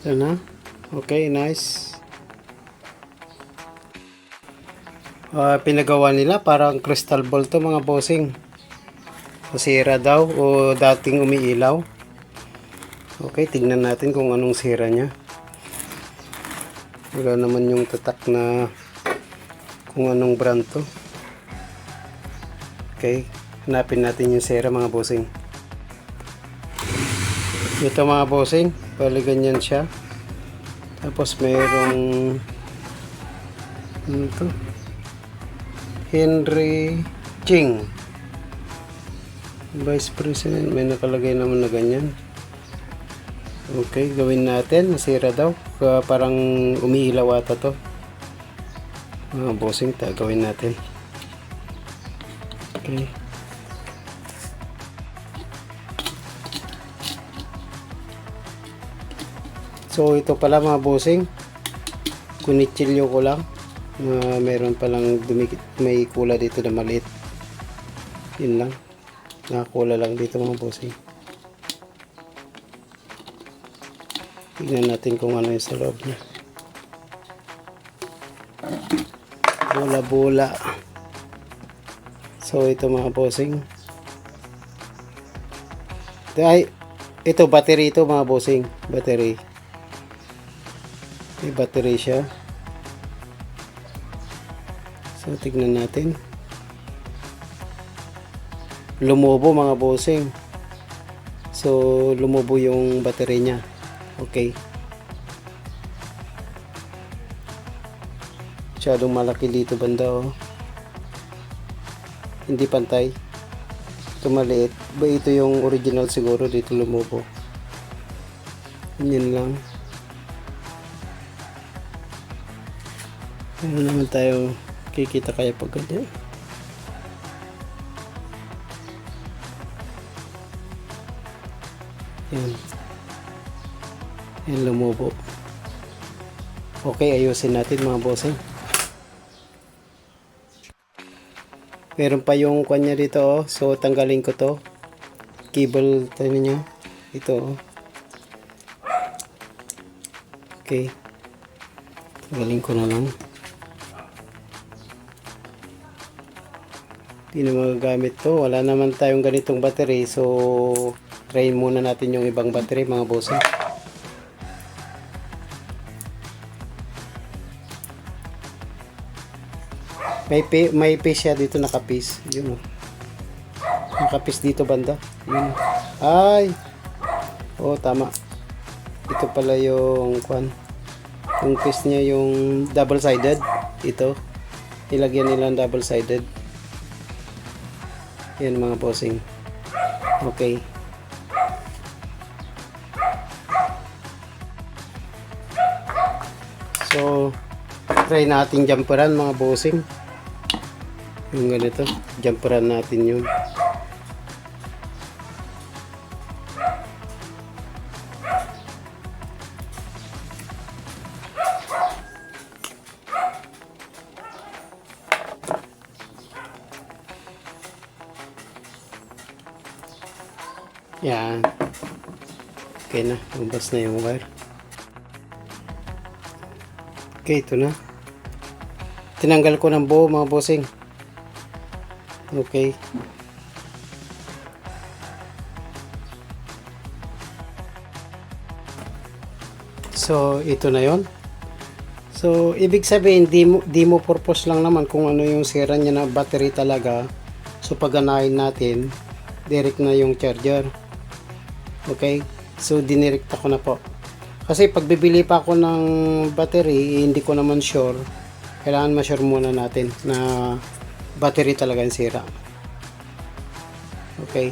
Ito na. Okay, nice. Pinagawa nila parang crystal ball to mga bossing. Masira daw o dating umiilaw. Okay, tignan natin kung anong sira niya. Wala naman yung tatak na kung anong brand to. Okay, hanapin natin yung sira mga bossing. Ito mga bossing, bali ganyan siya. Tapos mayroong ito, Henry Ching, Vice President. May nakalagay naman na ganyan. Okay, gawin natin. Nasira daw. Parang umiilaw ata to. Mga bossing, gawin natin. Okay. So ito pala mga bossing, kunitsilyo ko lang. Meron palang dumikit, may kula dito na maliit. Yun lang. Nakakula lang dito mga bossing. Tignan natin kung ano yung sa loob niya. Bola-bola. So ito mga bossing. Ay, ito battery ito mga bossing. Battery. May battery siya. So tignan natin. Lumubo mga bossing. So lumubo yung battery niya. Okay. Masyadong malaki dito banda oh. Hindi pantay. Ito maliit. Ba ito yung original siguro dito lumubo. Yan lang. Ano naman tayo kikita kaya pag ganyan. Yan. Yan lumubo. Okay, ayusin natin mga bossing. Meron pa yung kanya dito oh. So tanggalin ko to. Cable tayo niya. Ito oh. Okay. Tanggalin ko na lang. Hindi na magagamit to. Wala naman tayong ganitong battery. So try muna natin yung ibang battery mga bossing. May piece siya dito, naka-piece. Yun oh. Naka-piece dito banda. Yun. Ay. Oh, tama. Ito pala yung kwan. Yung piece niya yung double-sided. Ito. Ilagyan nila double-sided. Yan mga bossing. Okay. So, try natin jumperan mga bossing. Yung ganito, jumperan natin yun. Yan. Okay na, lumabas na yung wire. Okay, ito na. Tinanggal ko ng buo mga bossing. Okay. So, ito na yon. So, ibig sabihin, demo purpose lang naman kung ano yung sira niya na battery talaga. So, paganahin natin, direct na yung charger. Okay. So, dinirekta ko na po. Kasi pag bibili pa ako ng battery, hindi ko naman sure. Kailangan ma-sure muna natin na battery talaga yung sira. Okay.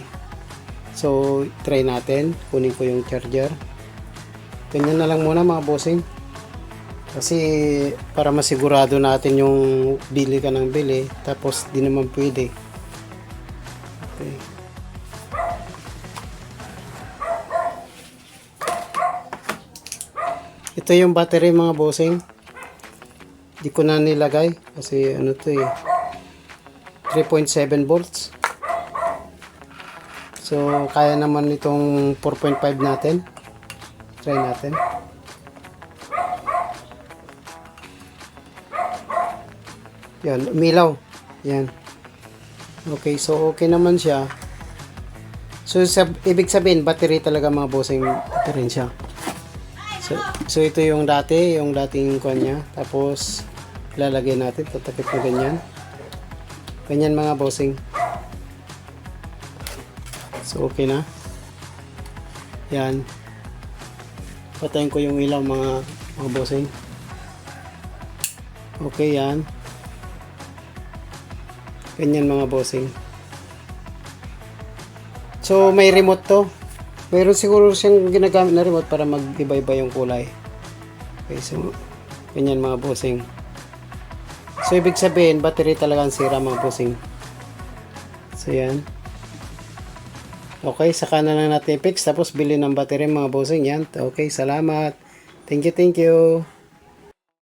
So, try natin. Kunin ko yung charger. Ganyan na lang muna mga bossing. Kasi para masigurado natin yung bili ka ng bili. Tapos di naman pwede. Okay. Ito yung battery mga bossing. Di ko na nilagay. Kasi ano to eh. 3.7 volts. So, kaya naman itong 4.5 natin. Try natin. Yan, umilaw. Yan. Okay, so okay naman siya. So, ibig sabihin, battery talaga mga bossing, rin siya. So ito yung dating kuha niya. Tapos, lalagay natin, tatakip na ganyan. Ganyan mga bossing. So, okay na. Yan. Patayin ko yung ilaw mga bossing. Okay, yan. Ganyan mga bossing. So, may remote to. Mayroon siguro siyang ginagamit na remote para mag-iba-iba yung kulay. Okay, so, ganyan mga bossing. So, ibig sabihin, battery talaga ang sira mga bossing. So, yan. Okay, saka na lang natin i-fix. Tapos, bili ng battery mga bossing. Yan. Okay, salamat. Thank you, thank you.